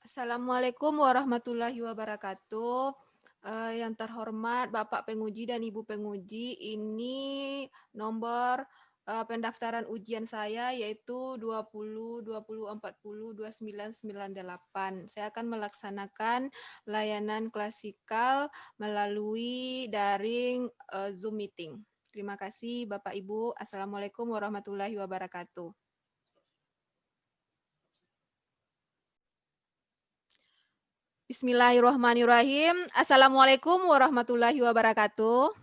Assalamualaikum warahmatullahi wabarakatuh. Yang terhormat Bapak Penguji dan Ibu Penguji, ini nomor pendaftaran ujian saya yaitu 20, 20, 40, 29, 98. Saya akan melaksanakan layanan klasikal melalui daring Zoom meeting. Terima kasih Bapak Ibu. Assalamualaikum warahmatullahi wabarakatuh. Bismillahirrahmanirrahim. Assalamualaikum warahmatullahi wabarakatuh.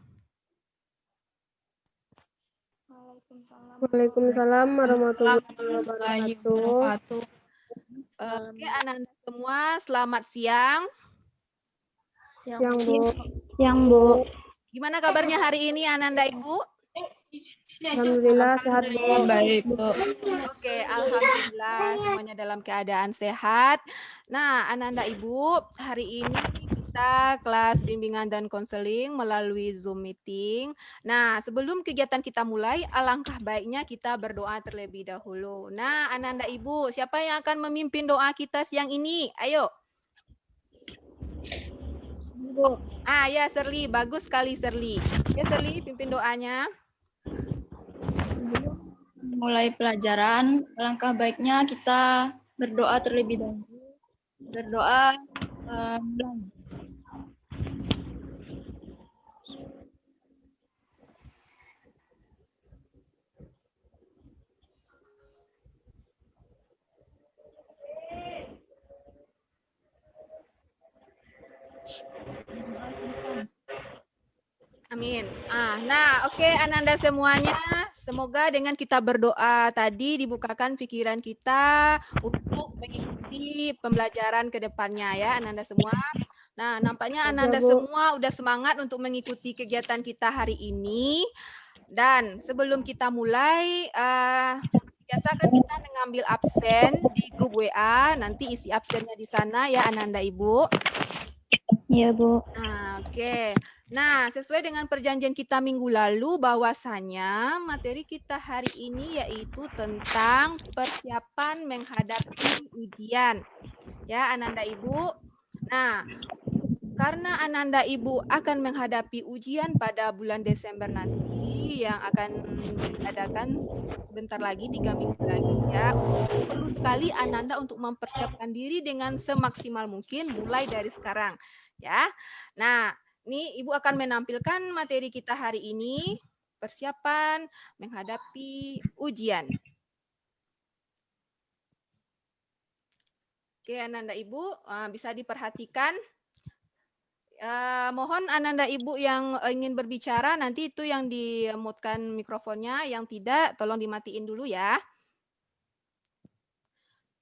Waalaikumsalam warahmatullahi wabarakatuh. Oke, anak-anak semua, selamat siang. Siang, Bu. Siang, Bu. Gimana kabarnya hari ini, Ananda Ibu? Alhamdulillah sehat, Bu. Baik, Bu. Oke, alhamdulillah semuanya dalam keadaan sehat. Nah, Ananda Ibu, hari ini kita kelas bimbingan dan konseling melalui Zoom meeting. Nah, sebelum kegiatan kita mulai, alangkah baiknya kita berdoa terlebih dahulu. Nah, Ananda Ibu, siapa yang akan memimpin doa kita siang ini? Ayo. Bu. Ya, Serli, bagus sekali Serli. Ya, Serli, pimpin doanya. Sebelum mulai pelajaran, alangkah baiknya kita berdoa terlebih dahulu. Berdoa mulai. Amin. Nah, oke Ananda semuanya, semoga dengan kita berdoa tadi dibukakan pikiran kita untuk mengikuti pembelajaran ke depannya ya Ananda semua. Nah, nampaknya Ananda semua udah semangat untuk mengikuti kegiatan kita hari ini. Dan sebelum kita mulai, seperti biasa kan kita mengambil absen di grup WA, nanti isi absennya di sana ya Ananda Ibu. Iya, Bu. Oke. Nah, sesuai dengan perjanjian kita minggu lalu bahwasanya materi kita hari ini yaitu tentang persiapan menghadapi ujian. Ya, Ananda Ibu. Nah, karena Ananda Ibu akan menghadapi ujian pada bulan Desember nanti yang akan diadakan bentar lagi 3 minggu lagi ya. Perlu sekali Ananda untuk mempersiapkan diri dengan semaksimal mungkin mulai dari sekarang ya. Nah, ini Ibu akan menampilkan materi kita hari ini, persiapan menghadapi ujian. Oke, Ananda Ibu bisa diperhatikan. Mohon Ananda Ibu yang ingin berbicara nanti itu yang di-mute-kan mikrofonnya, yang tidak tolong dimatiin dulu ya.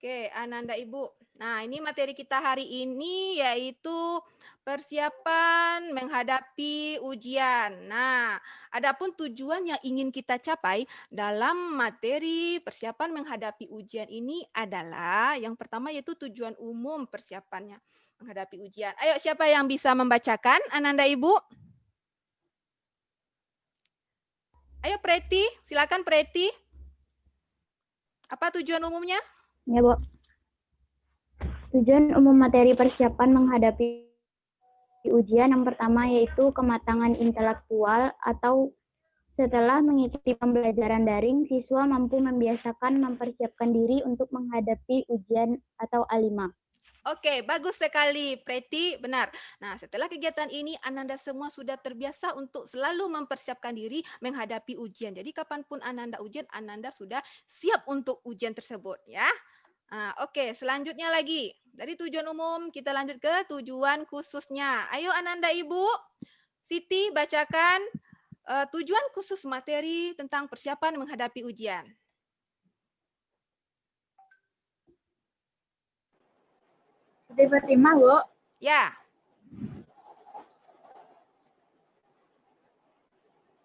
Oke, Ananda Ibu. Nah, ini materi kita hari ini yaitu persiapan menghadapi ujian. Nah, adapun tujuan yang ingin kita capai dalam materi persiapan menghadapi ujian ini adalah yang pertama yaitu tujuan umum persiapannya menghadapi ujian. Ayo, siapa yang bisa membacakan? Ananda Ibu. Ayo Preti, silakan Preti. Apa tujuan umumnya? Ya, Bu. Tujuan umum materi persiapan menghadapi ujian yang pertama yaitu kematangan intelektual atau setelah mengikuti pembelajaran daring, siswa mampu membiasakan mempersiapkan diri untuk menghadapi ujian atau A5. Oke, bagus sekali Preti, benar. Nah, setelah kegiatan ini Ananda semua sudah terbiasa untuk selalu mempersiapkan diri menghadapi ujian. Jadi kapanpun Ananda ujian, Ananda sudah siap untuk ujian tersebut ya. Oke, selanjutnya lagi. Dari tujuan umum kita lanjut ke tujuan khususnya. Ayo Ananda Ibu, Siti bacakan tujuan khusus materi tentang persiapan menghadapi ujian. Siti Fatimah, Bu. Ya.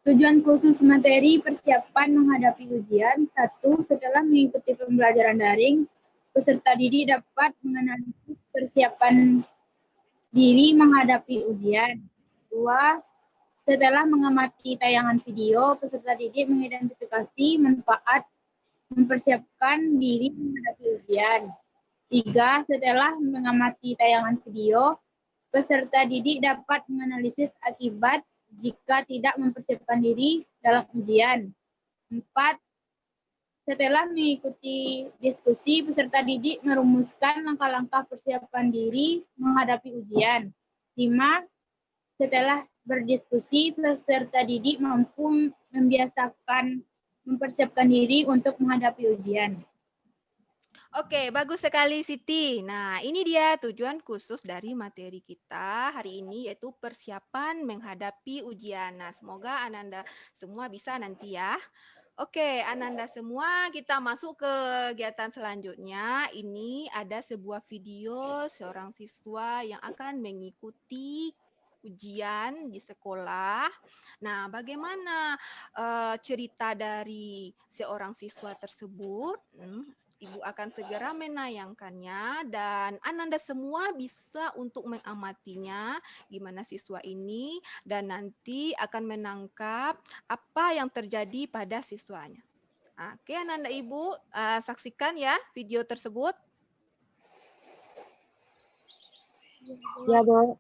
Tujuan khusus materi persiapan menghadapi ujian. 1. Setelah mengikuti pembelajaran daring, peserta didik dapat menganalisis persiapan diri menghadapi ujian. 2. Setelah mengamati tayangan video, peserta didik mengidentifikasi manfaat mempersiapkan diri menghadapi ujian. 3. Setelah mengamati tayangan video, peserta didik dapat menganalisis akibat jika tidak mempersiapkan diri dalam ujian. 4. Setelah mengikuti diskusi, peserta didik merumuskan langkah-langkah persiapan diri menghadapi ujian. 5. Setelah berdiskusi, peserta didik mampu mempersiapkan diri untuk menghadapi ujian. Oke, bagus sekali Siti. Nah, ini dia tujuan khusus dari materi kita hari ini, yaitu persiapan menghadapi ujian. Nah, semoga Ananda semua bisa nanti ya. Oke, Ananda semua, kita masuk ke kegiatan selanjutnya. Ini ada sebuah video seorang siswa yang akan mengikuti ujian di sekolah. Nah, bagaimana cerita dari seorang siswa tersebut? Ibu akan segera menayangkannya dan Ananda semua bisa untuk mengamatinya gimana siswa ini dan nanti akan menangkap apa yang terjadi pada siswanya. Oke, Ananda Ibu, saksikan ya video tersebut. Ya, Bu.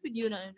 Video na.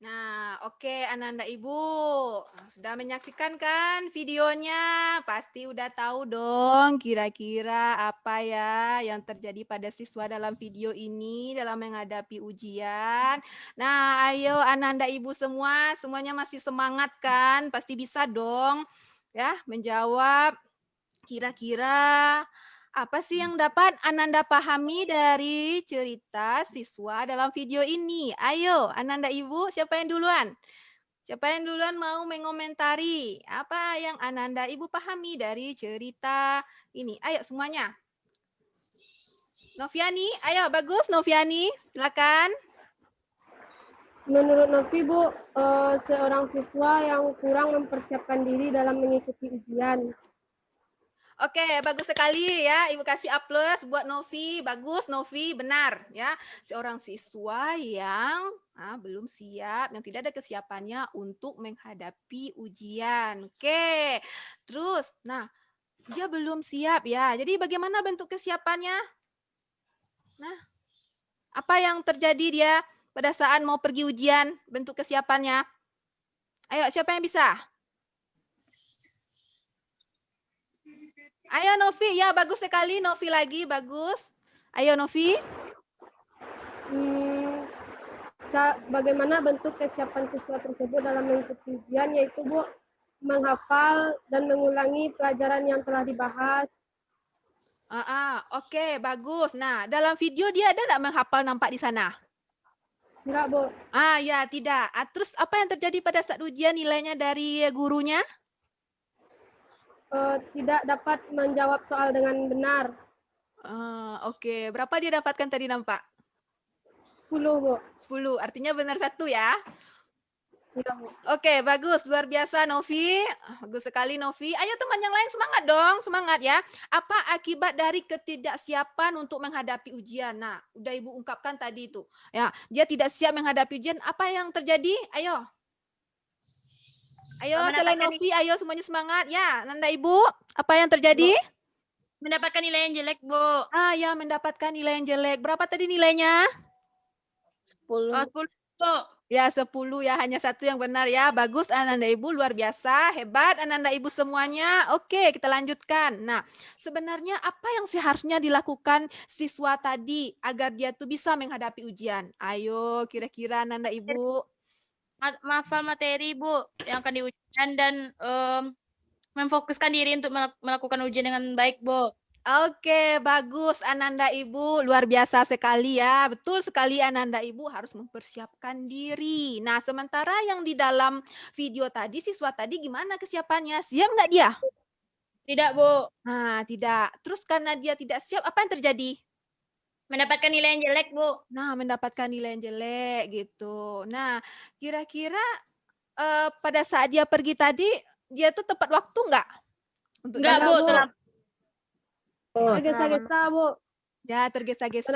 Nah, oke Ananda Ibu. Sudah menyaksikan kan videonya? Pasti udah tahu dong kira-kira apa ya yang terjadi pada siswa dalam video ini dalam menghadapi ujian. Nah, ayo Ananda Ibu semua, semuanya masih semangat kan? Pasti bisa dong ya menjawab kira-kira apa sih yang dapat Ananda pahami dari cerita siswa dalam video ini? Ayo, Ananda Ibu, siapa yang duluan? Siapa yang duluan mau mengomentari apa yang Ananda Ibu pahami dari cerita ini? Ayo semuanya. Noviani, ayo bagus Noviani, silakan. Menurut Novi, Bu, seorang siswa yang kurang mempersiapkan diri dalam mengikuti ujian. Oke, bagus sekali ya. Ibu kasih A+ buat Novi. Bagus Novi, benar ya. Seorang siswa yang belum siap, yang tidak ada kesiapannya untuk menghadapi ujian. Oke. Terus, nah, dia belum siap ya. Jadi bagaimana bentuk kesiapannya? Nah, apa yang terjadi dia pada saat mau pergi ujian, bentuk kesiapannya? Ayo, siapa yang bisa? Ayo Novi, ya bagus sekali Novi lagi, bagus. Ayo Novi. Bagaimana bentuk kesiapan siswa tersebut dalam mengikuti ujian, yaitu, Bu, menghafal dan mengulangi pelajaran yang telah dibahas. Oke, bagus. Nah, dalam video dia ada nggak menghafal nampak di sana? Enggak, Bu. Ya, tidak. Terus apa yang terjadi pada saat ujian nilainya dari gurunya? Tidak dapat menjawab soal dengan benar. Oke. Berapa dia dapatkan tadi nampak? 10, Bu. 10. Artinya benar 1 ya? Iya, Bu. Oke, bagus. Luar biasa Novi. Bagus sekali Novi. Ayo teman yang lain semangat dong. Semangat ya. Apa akibat dari ketidaksiapan untuk menghadapi ujian? Nah, udah Ibu ungkapkan tadi itu. Ya, dia tidak siap menghadapi ujian. Apa yang terjadi? Ayo. Ayo, selain Novi, ayo semuanya semangat. Ya, Nanda Ibu, apa yang terjadi? Mendapatkan nilai yang jelek, Bu. Ya, mendapatkan nilai yang jelek. Berapa tadi nilainya? 10. 10, Bu. Ya, 10 ya, hanya 1 yang benar ya. Bagus Ananda Ibu, luar biasa, hebat Ananda Ibu semuanya. Oke, kita lanjutkan. Nah, sebenarnya apa yang seharusnya dilakukan siswa tadi agar dia tuh bisa menghadapi ujian? Ayo, kira-kira Ananda Ibu. Menghafal materi, Bu, yang akan diujikan dan memfokuskan diri untuk melakukan ujian dengan baik, Bu. Oke, bagus Ananda Ibu, luar biasa sekali ya. Betul sekali Ananda Ibu harus mempersiapkan diri. Nah, sementara yang di dalam video tadi, siswa tadi gimana kesiapannya? Siap nggak dia? Tidak, Bu. Nah, tidak. Terus karena dia tidak siap, apa yang terjadi? Mendapatkan nilai yang jelek, Bu. Nah, mendapatkan nilai yang jelek gitu. Nah, kira-kira pada saat dia pergi tadi, dia tuh tepat waktu nggak? Enggak, Bu. Terlambat. Tergesa-gesa, Bu. Ya, tergesa-gesa.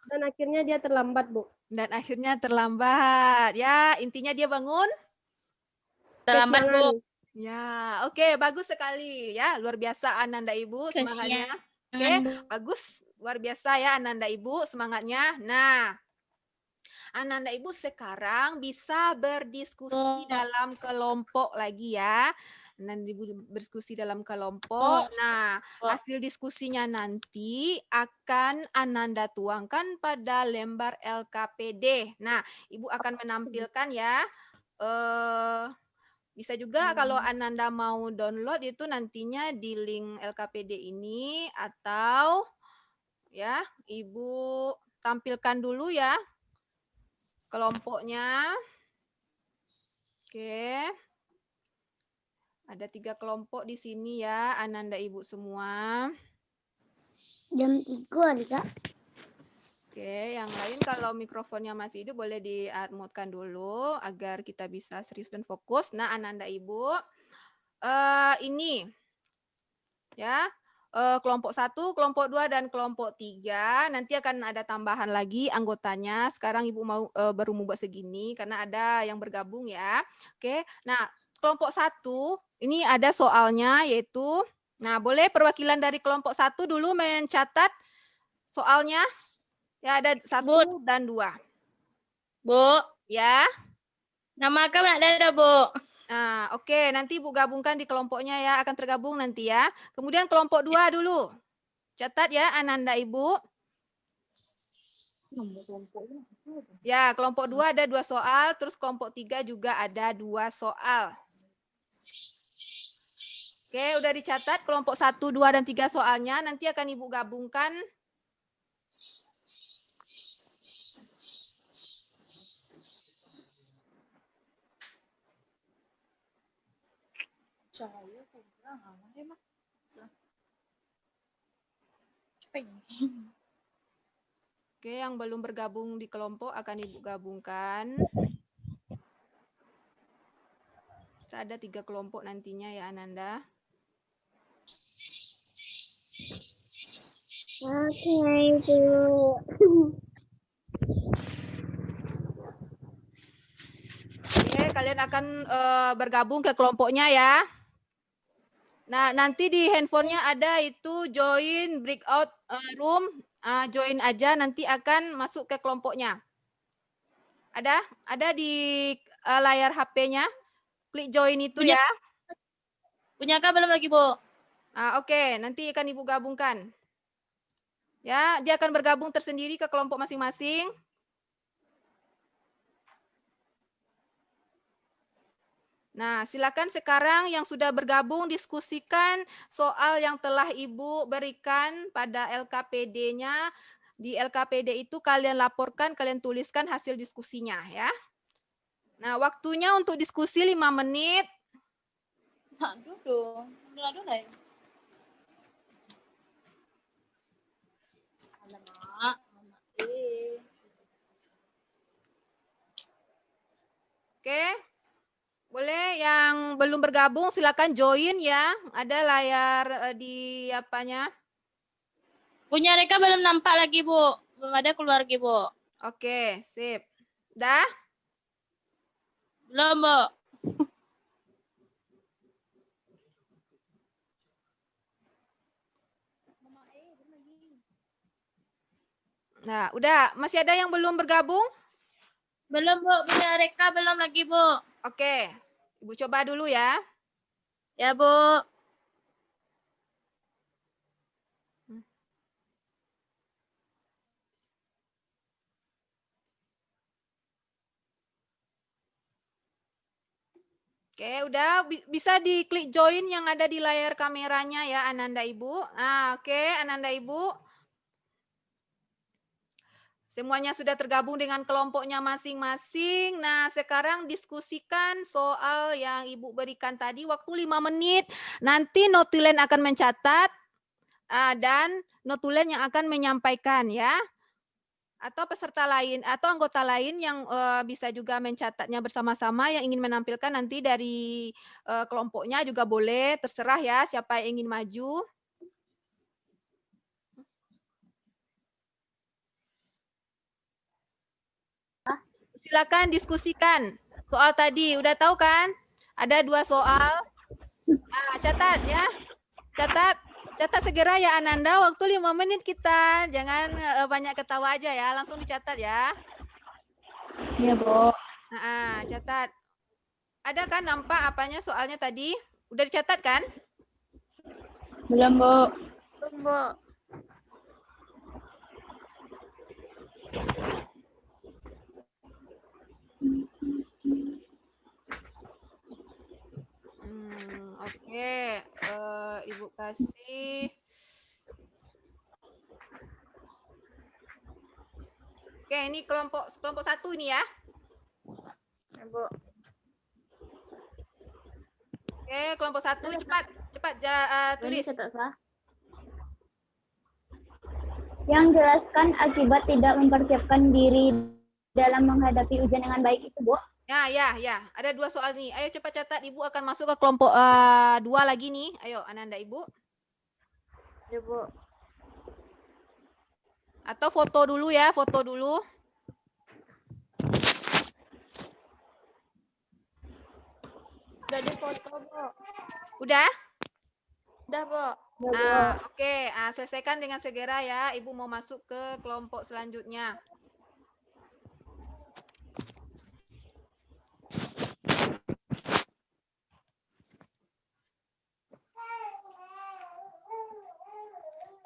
Dan akhirnya dia terlambat, Bu. Dan akhirnya terlambat. Ya, intinya dia bangun Terlambat, Bu. Ya, oke, bagus sekali ya. Luar biasa Ananda Ibu semangatnya. Oke, bagus. Luar biasa ya Ananda Ibu semangatnya. Nah, Ananda Ibu sekarang bisa berdiskusi dalam kelompok lagi ya. Nanti berdiskusi dalam kelompok. Nah, hasil diskusinya nanti akan Ananda tuangkan pada lembar LKPD. Nah, Ibu akan menampilkan ya. Bisa juga kalau Ananda mau download itu nantinya di link LKPD ini atau ya, Ibu tampilkan dulu ya kelompoknya. Oke. Ada 3 kelompok di sini ya, Ananda Ibu semua. Jam 3, Kak. Oke, yang lain kalau mikrofonnya masih hidup boleh di-mute-kan dulu agar kita bisa serius dan fokus. Nah, Ananda Ibu, ini ya, kelompok 1, kelompok 2, dan kelompok 3. Nanti akan ada tambahan lagi anggotanya. Sekarang Ibu mau baru mau buat segini karena ada yang bergabung ya. Oke. Nah, kelompok 1 ini ada soalnya yaitu, nah boleh perwakilan dari kelompok 1 dulu mencatat soalnya. Ya, ada 1 dan 2. Bu. Ya. Nama Kak ada, Bu. Nah, oke, nanti Ibu gabungkan di kelompoknya ya, akan tergabung nanti ya. Kemudian kelompok 2 dulu. Catat ya Ananda Ibu. Ya, kelompok 2 ada 2 soal, terus kelompok 3 juga ada 2 soal. Oke, udah dicatat kelompok 1, 2, dan 3 soalnya. Nanti akan Ibu gabungkan. Oke, yang belum bergabung di kelompok akan Ibu gabungkan. Ada 3 kelompok nantinya ya Ananda. Oke, Ibu. Oke, kalian akan bergabung ke kelompoknya ya. Nah, nanti di handphonenya ada itu join breakout room, join aja nanti akan masuk ke kelompoknya. Ada di layar HP-nya, klik join itu Punya ya. punya Kak belum lagi, Bu? Oke, nanti akan Ibu gabungkan. Ya, dia akan bergabung tersendiri ke kelompok masing-masing. Nah, silakan sekarang yang sudah bergabung diskusikan soal yang telah Ibu berikan pada LKPD-nya. Di LKPD itu kalian laporkan, kalian tuliskan hasil diskusinya ya. Nah, waktunya untuk diskusi 5 menit. Aduh dong. Aduh lah. Alamak. Oke. Boleh yang belum bergabung silakan join ya. Ada layar di apanya? Punya Reka belum nampak lagi, Bu. Belum ada keluar lagi, Bu. Oke, sip. Dah? Belum, Bu. Nah, udah. Masih ada yang belum bergabung? Belum, Bu. Punya Reka belum lagi, Bu. Oke. Ibu coba dulu ya. Ya, Bu. Oke, udah bisa diklik join yang ada di layar kameranya ya Ananda Ibu. Nah, oke, Ananda Ibu. Semuanya sudah tergabung dengan kelompoknya masing-masing. Nah, sekarang diskusikan soal yang Ibu berikan tadi waktu 5 menit. Nanti notulen akan mencatat dan notulen yang akan menyampaikan ya. Atau peserta lain atau anggota lain yang bisa juga mencatatnya bersama-sama yang ingin menampilkan nanti dari kelompoknya juga boleh, terserah ya siapa yang ingin maju. Silakan diskusikan. Soal tadi udah tahu kan? Ada 2 soal. Catat ya. Catat segera ya Ananda, waktu 5 menit kita. Jangan banyak ketawa aja ya, langsung dicatat ya. Ya, Bu. Catat. Ada kan nampak apanya soalnya tadi? Udah dicatat kan? Belum, Bu. Belum, Bu. Oke, Ibu kasih. Oke, ini kelompok 1 ini ya. Ya, Bu. Oke, kelompok 1 cepat tulis. Yang jelaskan akibat tidak mempersiapkan diri dalam menghadapi ujian dengan baik itu, Bu. Ya. Ada 2 soal nih. Ayo cepat catat. Ibu akan masuk ke kelompok 2 lagi nih. Ayo, Ananda Ibu. Ya, Bu. Atau foto dulu ya, foto dulu. Udah di foto, Bu. Udah? Udah, Bu. Oke. Selesaikan dengan segera ya. Ibu mau masuk ke kelompok selanjutnya.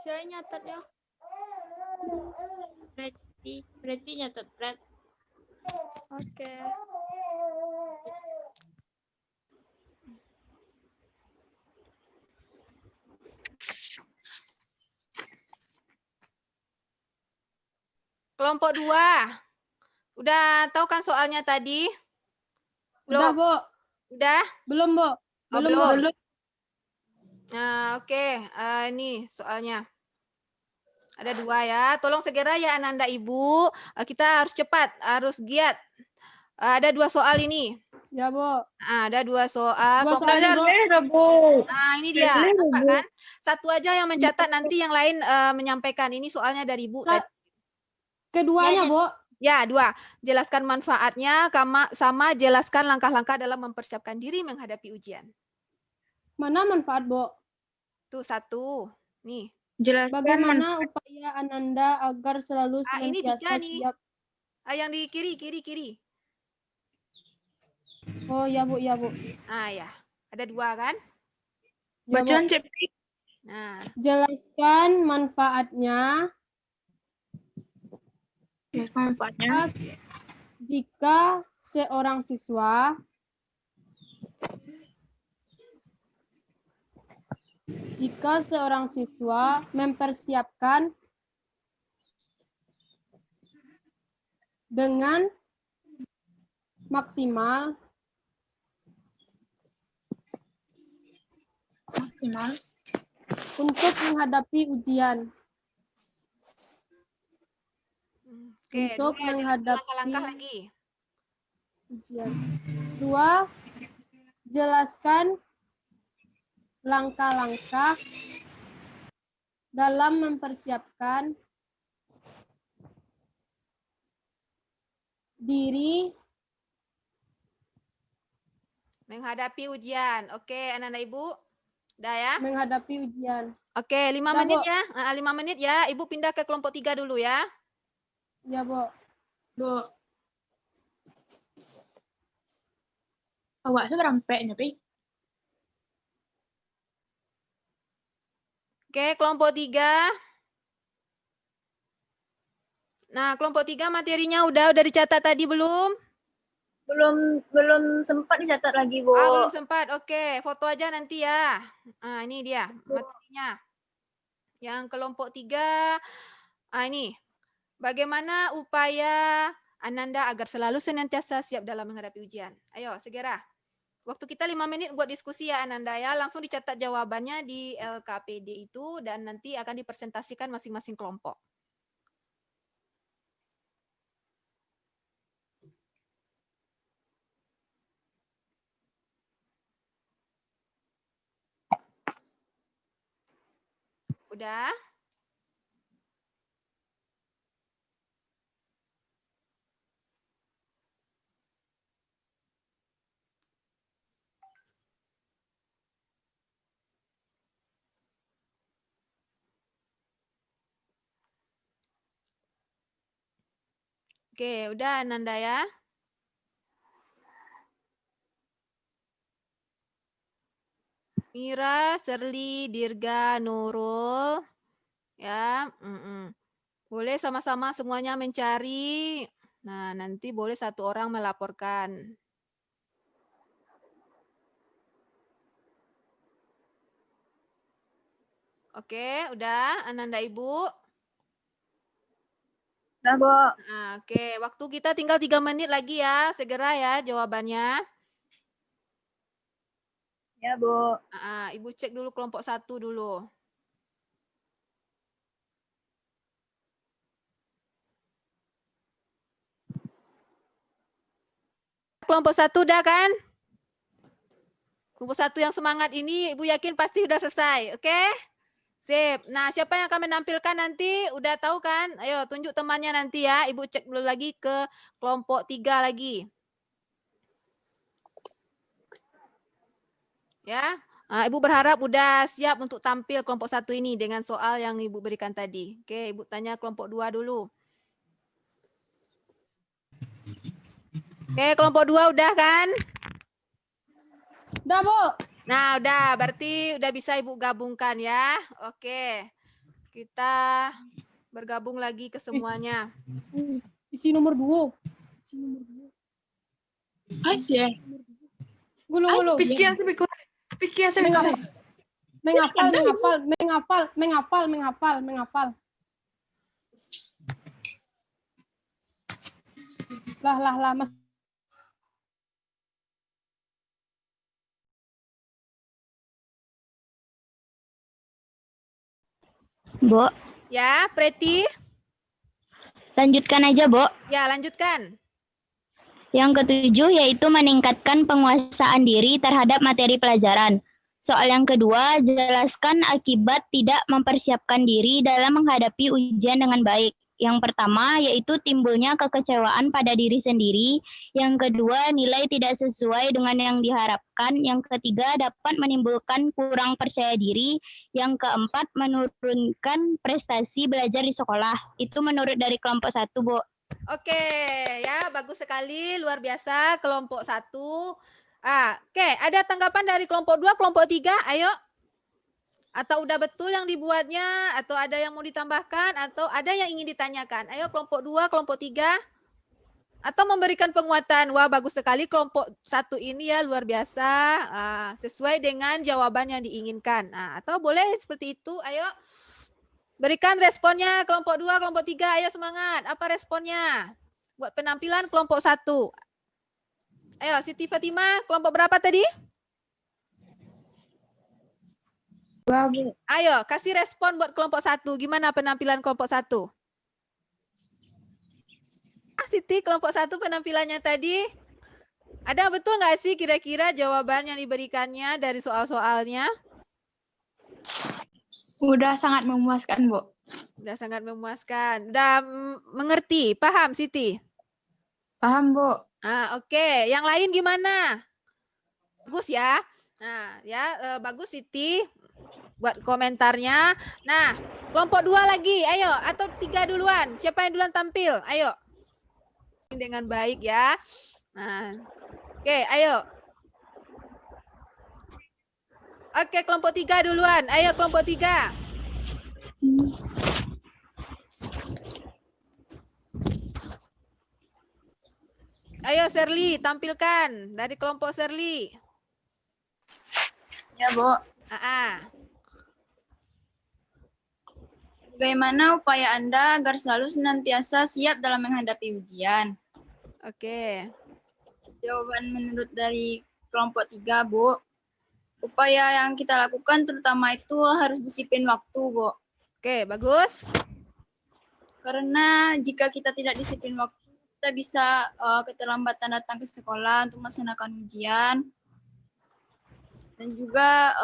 Saya nyatet ya. Berarti nyatet, Brad. Oke. Kelompok 2. Udah tahu kan soalnya tadi? Udah, Belum? Bu. Udah? Belum, Bu. Belum. Belum. Nah, oke. Ini soalnya. Ada 2 ya. Tolong segera ya Ananda Ibu. Kita harus cepat, harus giat. Ada 2 soal ini. Ya, Bu. Ada 2 soal. 2 soal nih, Bu. Nah, ini dia. Nampak kan? Satu aja yang mencatat, nanti yang lain menyampaikan. Ini soalnya dari Ibu tadi. Keduanya, Bu. Ya, 2. Jelaskan manfaatnya, sama jelaskan langkah-langkah dalam mempersiapkan diri menghadapi ujian. Mana manfaat, Bu? Tuh 1. Nih. Bagaimana upaya Ananda agar selalu Ini 3 senantiasa nih. siap? Yang di kiri. Oh, ya, Bu, ya, Bu. Ya. Ada 2 kan? Ya, Bu. Nah, Jelaskan manfaatnya jika seorang siswa mempersiapkan dengan maksimal untuk menghadapi ujian. oke. Untuk 2, menghadapi langkah-langkah lagi. ujian. 2, jelaskan langkah-langkah dalam mempersiapkan diri menghadapi ujian. Oke, Ananda Ibu. Udah ya? menghadapi ujian. Oke, 5 Udah, menit Bu. ya. 5 menit ya. Ibu pindah ke kelompok 3 dulu ya. Ya, Bu. Awak serampeknya, Pi. Oke, kelompok 3. Nah, kelompok 3 materinya udah dicatat tadi belum? Belum sempat dicatat lagi, Bu. Belum sempat. Oke, foto aja nanti ya. Ini dia materinya. Yang kelompok 3, ini. Bagaimana upaya Ananda agar selalu senantiasa siap dalam menghadapi ujian? Ayo, segera. Waktu kita 5 menit buat diskusi ya Ananda ya. Langsung dicatat jawabannya di LKPD itu dan nanti akan dipresentasikan masing-masing kelompok. Udah? Oke, udah Ananda ya. Mira, Serli, Dirga, Nurul. Ya, boleh sama-sama semuanya mencari. Nah, nanti boleh satu orang melaporkan. Oke, udah Ananda Ibu? Udah, Bu. Oke, waktu kita tinggal 3 menit lagi ya. Segera ya jawabannya. Ya, Bu. Ibu cek dulu kelompok 1 dulu. Kelompok 1 udah kan? Kelompok 1 yang semangat ini Ibu yakin pasti udah selesai. Oke? Sip. Nah, siapa yang akan menampilkan nanti? Udah tahu kan? Ayo tunjuk temannya nanti ya. Ibu cek dulu lagi ke kelompok 3 lagi. Ya. Ibu berharap udah siap untuk tampil kelompok 1 ini dengan soal yang Ibu berikan tadi. Oke, Ibu tanya kelompok 2 dulu. Oke, kelompok 2 udah kan? Udah, Bu. Nah, udah. Berarti udah bisa Ibu gabungkan ya. Oke. Kita bergabung lagi ke semuanya. Isi nomor 2. Asyik. Gulu. Menghafal. Lah, Mas. Bu, Ya, Preti. Lanjutkan aja, Bo. Ya, lanjutkan. Yang ketujuh yaitu meningkatkan penguasaan diri terhadap materi pelajaran. Soal yang kedua, jelaskan akibat tidak mempersiapkan diri dalam menghadapi ujian dengan baik. Yang pertama yaitu timbulnya kekecewaan pada diri sendiri. Yang kedua, nilai tidak sesuai dengan yang diharapkan. Yang ketiga, dapat menimbulkan kurang percaya diri. Yang keempat, menurunkan prestasi belajar di sekolah. Itu menurut dari kelompok 1, Bu. Oke, ya bagus sekali, luar biasa kelompok 1. Oke, ada tanggapan dari kelompok 2, kelompok 3, ayo. Atau udah betul yang dibuatnya, atau ada yang mau ditambahkan, atau ada yang ingin ditanyakan. Ayo kelompok 2, kelompok 3. Atau memberikan penguatan. Wah, bagus sekali kelompok 1 ini ya, luar biasa. Sesuai dengan jawaban yang diinginkan. Atau boleh seperti itu, ayo. Berikan responnya kelompok 2, kelompok 3. Ayo semangat. Apa responnya? Buat penampilan kelompok 1. Ayo Siti Fatimah, kelompok berapa tadi? 2, Bu. Ayo kasih respon buat kelompok 1. Gimana penampilan kelompok 1? Siti, kelompok 1 penampilannya tadi. Ada betul nggak sih kira-kira jawaban yang diberikannya dari soal-soalnya? Udah sangat memuaskan, Bu. Udah sangat memuaskan. Udah mengerti, paham Siti? Paham, Bu. Oke. Yang lain gimana? Bagus ya. Nah, ya bagus Siti buat komentarnya. Nah, kelompok 2 lagi. Ayo, atau 3 duluan. Siapa yang duluan tampil? Ayo. Dengan baik ya. Nah, oke, ayo. Oke, kelompok 3 duluan. Ayo kelompok 3. Ayo Serly, tampilkan dari kelompok Serly. Ya, Bu. Bagaimana upaya Anda agar selalu senantiasa siap dalam menghadapi ujian? Oke. Jawaban menurut dari kelompok 3, Bu. Upaya yang kita lakukan terutama itu harus disiplin waktu, Bu. Oke, bagus. Karena jika kita tidak disiplin waktu, kita bisa keterlambatan datang ke sekolah untuk melaksanakan ujian. Dan juga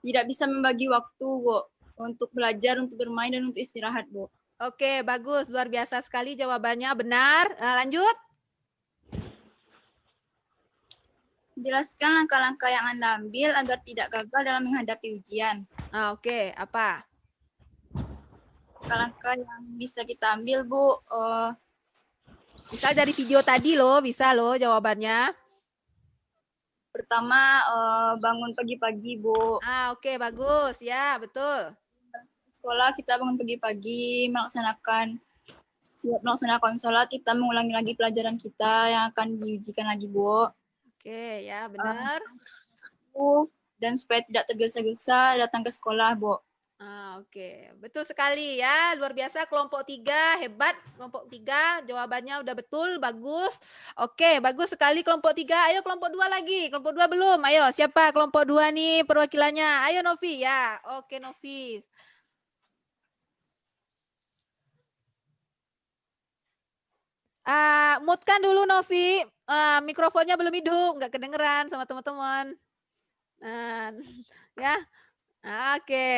tidak bisa membagi waktu, Bu, untuk belajar, untuk bermain, dan untuk istirahat, Bu. Oke, bagus. Luar biasa sekali jawabannya. Benar. Lanjut. Jelaskan langkah-langkah yang Anda ambil agar tidak gagal dalam menghadapi ujian. Oke. Apa? Langkah-langkah yang bisa kita ambil, Bu. Misal dari video tadi loh, bisa loh jawabannya. Pertama, bangun pagi-pagi, Bu. Oke, bagus. Ya, betul. Sekolah kita bangun pagi-pagi, melaksanakan sholat, kita mengulangi lagi pelajaran kita yang akan diujikan lagi, Bu. Oke, ya benar. Dan supaya tidak tergesa-gesa datang ke sekolah, Bu. Oke, betul sekali ya. Luar biasa kelompok 3, hebat. Kelompok 3 jawabannya udah betul, bagus. Oke, bagus sekali kelompok 3. Ayo kelompok 2 lagi. Kelompok 2 belum. Ayo, siapa kelompok 2 nih perwakilannya? Ayo Novi ya. Oke, Novi. Mute-kan dulu Novi. Mikrofonnya belum hidup, nggak kedengeran sama teman-teman. Ya. Oke.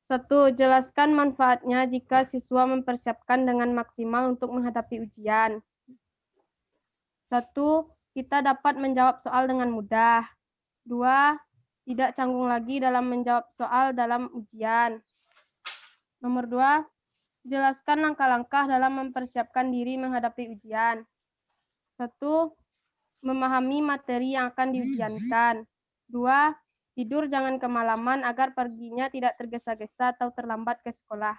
1. Jelaskan manfaatnya jika siswa mempersiapkan dengan maksimal untuk menghadapi ujian. 1. Kita dapat menjawab soal dengan mudah. 2. Tidak canggung lagi dalam menjawab soal dalam ujian. Nomor 2. Jelaskan langkah-langkah dalam mempersiapkan diri menghadapi ujian. 1. Memahami materi yang akan diujiankan. 2. Tidur jangan kemalaman agar perginya tidak tergesa-gesa atau terlambat ke sekolah.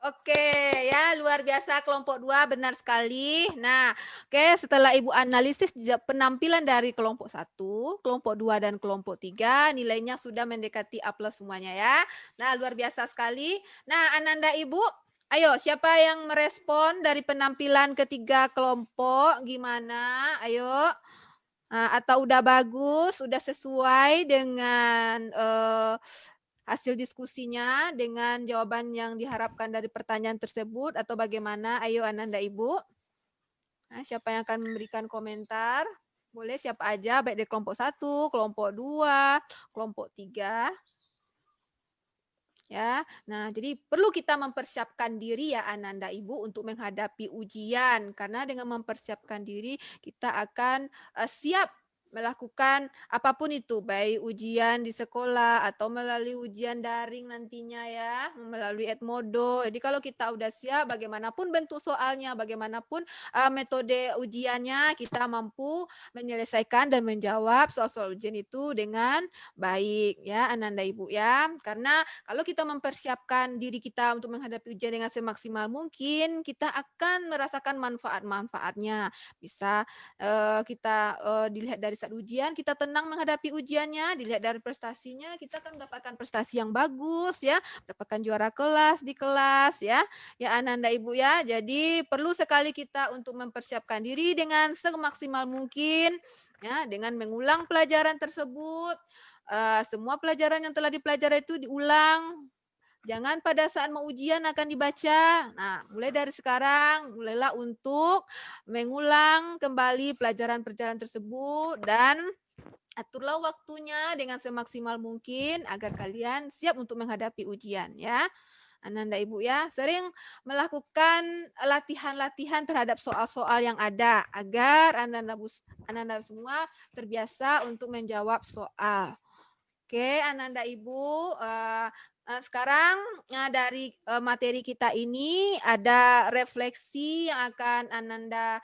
Oke, ya luar biasa kelompok 2, benar sekali. Nah, oke, setelah Ibu analisis penampilan dari kelompok 1, kelompok 2 dan kelompok 3, nilainya sudah mendekati A+ semuanya ya. Nah, luar biasa sekali. Nah, Ananda Ibu, ayo siapa yang merespon dari penampilan ketiga kelompok? Gimana? Ayo. Atau udah bagus, udah sesuai dengan hasil diskusinya dengan jawaban yang diharapkan dari pertanyaan tersebut atau bagaimana? Ayo Ananda Ibu. Nah, siapa yang akan memberikan komentar? Boleh siapa aja, baik dari kelompok 1, kelompok 2, kelompok 3. Ya, nah jadi perlu kita mempersiapkan diri ya Ananda Ibu untuk menghadapi ujian karena dengan mempersiapkan diri kita akan siap melakukan apapun itu baik ujian di sekolah atau melalui ujian daring nantinya ya melalui Edmodo. Jadi kalau kita udah siap bagaimanapun bentuk soalnya, bagaimanapun metode ujiannya kita mampu menyelesaikan dan menjawab soal-soal ujian itu dengan baik ya Ananda Ibu ya. Karena kalau kita mempersiapkan diri kita untuk menghadapi ujian dengan semaksimal mungkin, kita akan merasakan manfaat-manfaatnya. Bisa kita dilihat dari saat ujian, kita tenang menghadapi ujiannya, dilihat dari prestasinya, kita akan mendapatkan prestasi yang bagus ya, mendapatkan juara kelas di kelas ya. Ya Ananda Ibu ya. Jadi perlu sekali kita untuk mempersiapkan diri dengan semaksimal mungkin ya, dengan mengulang pelajaran tersebut. Semua pelajaran yang telah dipelajari itu diulang. Jangan pada saat mau ujian akan dibaca. Nah, mulai dari sekarang, mulailah untuk mengulang kembali pelajaran-pelajaran tersebut dan aturlah waktunya dengan semaksimal mungkin agar kalian siap untuk menghadapi ujian ya. Ananda Ibu ya, sering melakukan latihan-latihan terhadap soal-soal yang ada agar Ananda semua terbiasa untuk menjawab soal. Oke, Ananda Ibu, sekarang dari materi kita ini ada refleksi yang akan Ananda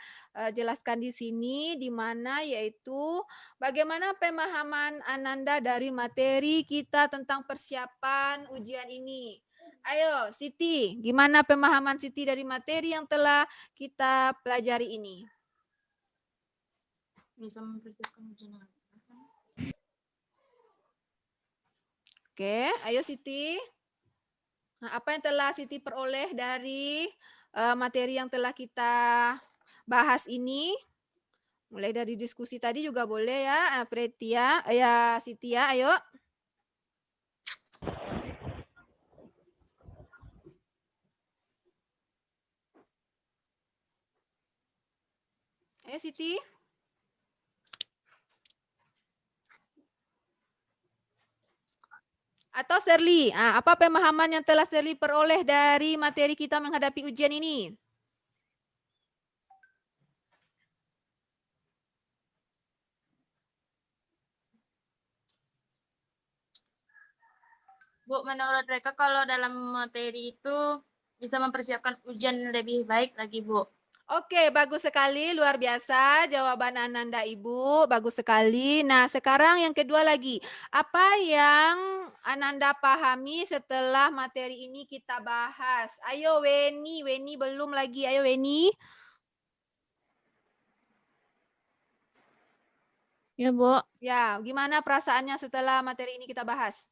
jelaskan di sini, di mana yaitu bagaimana pemahaman Ananda dari materi kita tentang persiapan ujian ini. Ayo, Siti, gimana pemahaman Siti dari materi yang telah kita pelajari ini? Bisa mempersiapkan ujian. Oke, ayo Siti. Nah, apa yang telah Siti peroleh dari materi yang telah kita bahas ini? Mulai dari diskusi tadi juga boleh ya, Pretia, ya Siti ya, ayo. Ayo Siti. Atau Serli, apa pemahaman yang telah Serli peroleh dari materi kita menghadapi ujian ini? Bu, menurut mereka kalau dalam materi itu bisa mempersiapkan ujian lebih baik lagi, Bu. Oke, bagus sekali, luar biasa jawaban Ananda Ibu, bagus sekali. Nah, sekarang yang kedua lagi, apa yang Ananda pahami setelah materi ini kita bahas? Ayo Weni belum lagi, ayo Weni. Ya, Bu. Ya, gimana perasaannya setelah materi ini kita bahas?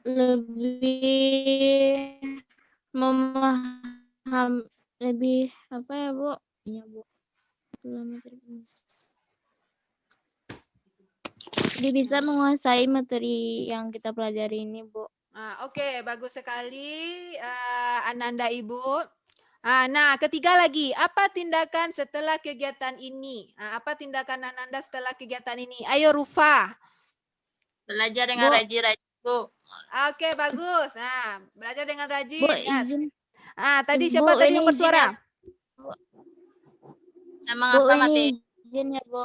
Lebih memaham lebih apa ya, Bu? Iya, Bu. Jadi bisa menguasai materi yang kita pelajari ini, Bu. Oke, bagus sekali Ananda Ibu. Nah, ketiga lagi, apa tindakan setelah kegiatan ini? Apa tindakan Ananda setelah kegiatan ini? Ayo Rufa. Belajar dengan rajin-rajin, Bu. Oke, bagus. Nah, belajar dengan Bu, rajin. Ya. izin. Tadi Bu, siapa tadi ini yang izin bersuara? ya. Mengasah Bu, materi. ini izin ya, Bu.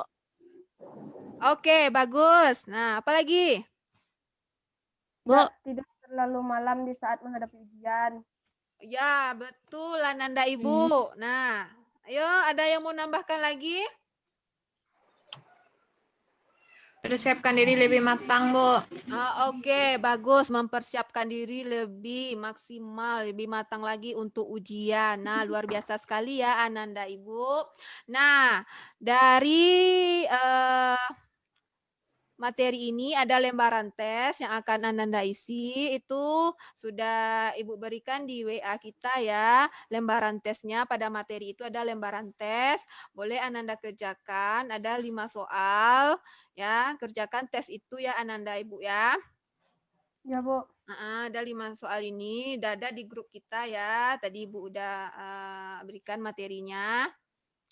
Oke, bagus. Nah, apa lagi? Bu, Tidak terlalu malam di saat menghadapi ujian. Ya, betul Ananda Ibu. Nah, ayo ada yang mau nambahkan lagi? Persiapkan diri lebih matang, Bu. Oke, bagus. Mempersiapkan diri lebih maksimal, lebih matang lagi untuk ujian. Nah, luar biasa sekali ya Ananda Ibu. Nah, dari materi ini ada lembaran tes yang akan Ananda isi, itu sudah Ibu berikan di WA kita ya. Lembaran tesnya pada materi itu ada lembaran tes, boleh Ananda kerjakan, ada 5 soal ya. Kerjakan tes itu ya Ananda Ibu ya. Ya, Bu. Ada 5 soal ini, udah ada di grup kita ya. Tadi Ibu udah berikan materinya.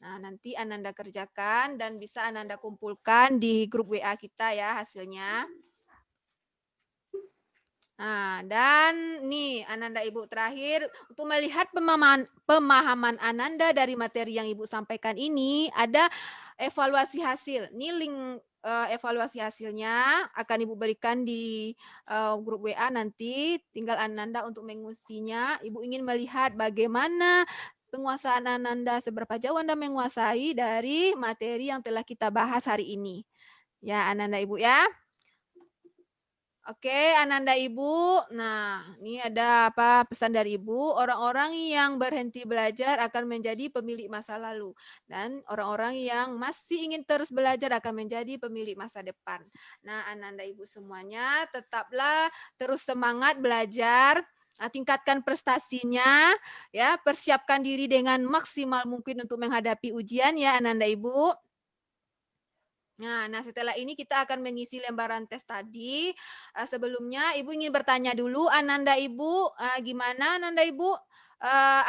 Nah, nanti Ananda kerjakan dan bisa Ananda kumpulkan di grup WA kita ya hasilnya. Nah, dan nih Ananda Ibu terakhir untuk melihat pemahaman Ananda dari materi yang Ibu sampaikan ini ada evaluasi hasil. Ini link evaluasi hasilnya akan Ibu berikan di grup WA nanti. Tinggal Ananda untuk mengusinya. Ibu ingin melihat bagaimana penguasaan Ananda, seberapa jauh Anda menguasai dari materi yang telah kita bahas hari ini. Ya, Ananda Ibu ya. Oke, Ananda Ibu. Nah, ini ada apa pesan dari Ibu? Orang-orang yang berhenti belajar akan menjadi pemilik masa lalu. Dan orang-orang yang masih ingin terus belajar akan menjadi pemilik masa depan. Nah, Ananda Ibu semuanya tetaplah terus semangat belajar. Tingkatkan prestasinya, ya, persiapkan diri dengan maksimal mungkin untuk menghadapi ujian ya Ananda Ibu. Nah, setelah ini kita akan mengisi lembaran tes tadi. Sebelumnya Ibu ingin bertanya dulu, Ananda Ibu, gimana Ananda Ibu?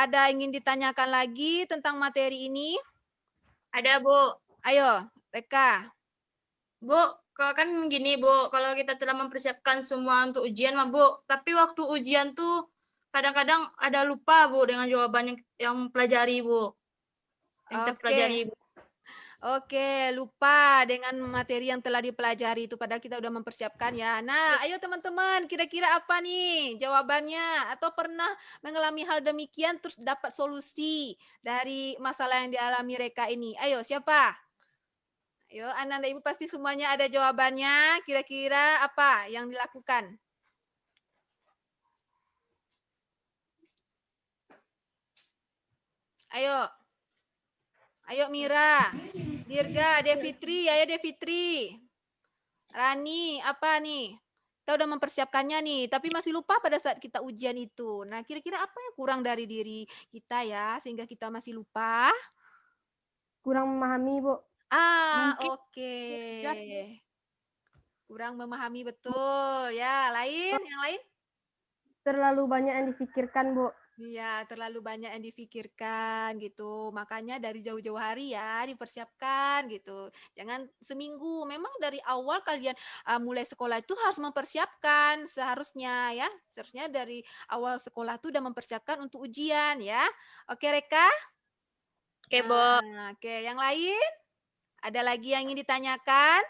Ada ingin ditanyakan lagi tentang materi ini? Ada, Bu. Ayo, Reka. Bu, kalau kan gini, Bu, kalau kita telah mempersiapkan semua untuk ujian, mah, Bu, tapi waktu ujian tuh kadang-kadang ada lupa, Bu, dengan jawaban yang pelajari, Bu. Yang kita pelajari, Bu. Oke, lupa dengan materi yang telah dipelajari itu padahal kita udah mempersiapkan ya. Nah, ayo teman-teman, kira-kira apa nih jawabannya? Atau pernah mengalami hal demikian terus dapat solusi dari masalah yang dialami Reka ini? Ayo, siapa? Ayo, Ananda Ibu pasti semuanya ada jawabannya. Kira-kira apa yang dilakukan? Ayo. Ayo Mira, Dirga, Devitri, ayo Devitri. Rani, apa nih? Kita udah mempersiapkannya nih, tapi masih lupa pada saat kita ujian itu. Nah, kira-kira apa yang kurang dari diri kita ya, sehingga kita masih lupa? Kurang memahami, Bu. Mungkin Oke. Kurang memahami betul. Ya, lain? Yang lain? Terlalu banyak yang dipikirkan, Bu. Iya, terlalu banyak yang dipikirkan gitu. Makanya dari jauh-jauh hari ya dipersiapkan gitu. Jangan seminggu. Memang dari awal kalian mulai sekolah itu harus mempersiapkan seharusnya ya. Seharusnya dari awal sekolah itu udah mempersiapkan untuk ujian ya. Oke, Reka? oke, Bu. Oke, yang lain? Ada lagi yang ingin ditanyakan?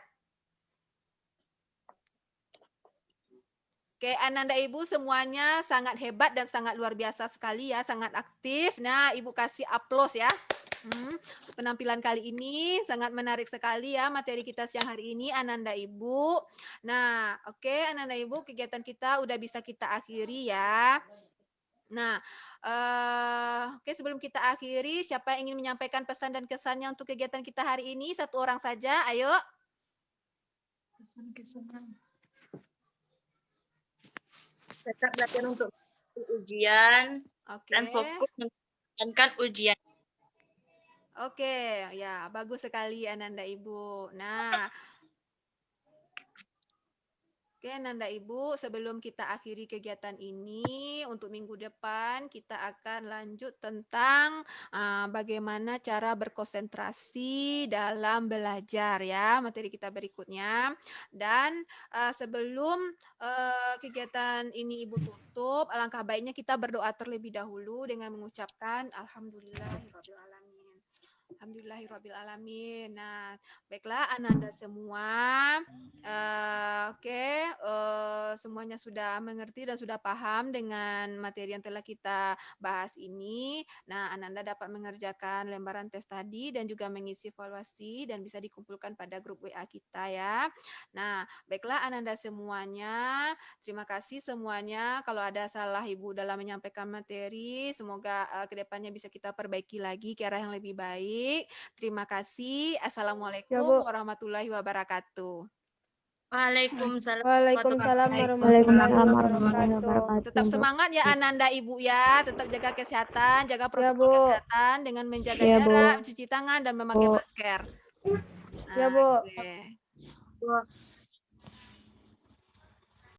Oke, Ananda Ibu semuanya sangat hebat dan sangat luar biasa sekali ya, sangat aktif. Nah, Ibu kasih aplaus ya. Penampilan kali ini sangat menarik sekali ya materi kita siang hari ini, Ananda Ibu. Nah, oke, Ananda Ibu, kegiatan kita udah bisa kita akhiri ya. Nah, oke, sebelum kita akhiri, siapa yang ingin menyampaikan pesan dan kesannya untuk kegiatan kita hari ini? Satu orang saja, ayo. Kesan-kesannya. Tetap latihan untuk ujian Oke. dan fokus menjalankan ujian. Oke, ya bagus sekali Ananda Ibu. Nah, oke Ananda Ibu, sebelum kita akhiri kegiatan ini, untuk minggu depan kita akan lanjut tentang bagaimana cara berkonsentrasi dalam belajar ya, materi kita berikutnya. Dan sebelum kegiatan ini Ibu tutup, alangkah baiknya kita berdoa terlebih dahulu dengan mengucapkan Alhamdulillahirrabbilalamin. Alhamdulillahirrabbilalamin. Nah, baiklah Ananda semua. Semuanya sudah mengerti dan sudah paham dengan materi yang telah kita bahas ini. Nah, Ananda dapat mengerjakan lembaran tes tadi dan juga mengisi evaluasi dan bisa dikumpulkan pada grup WA kita ya. Nah, baiklah Ananda semuanya. Terima kasih semuanya. Kalau ada salah Ibu dalam menyampaikan materi, semoga kedepannya bisa kita perbaiki lagi ke arah yang lebih baik. Terima kasih. Assalamualaikum Ya, Bu. warahmatullahi wabarakatuh. Waalaikumsalam. Waalaikumsalam Waalaikumsalam warahmatullahi warahmatullahi wabarakatuh. wabarakatuh. Tetap Bu. semangat ya Ananda Ibu ya, tetap jaga kesehatan, jaga protokol Bu. kesehatan dengan menjaga Ya, jarak, Bu. mencuci tangan dan memakai Bu. masker. Ya, Bu. Oke. Bu.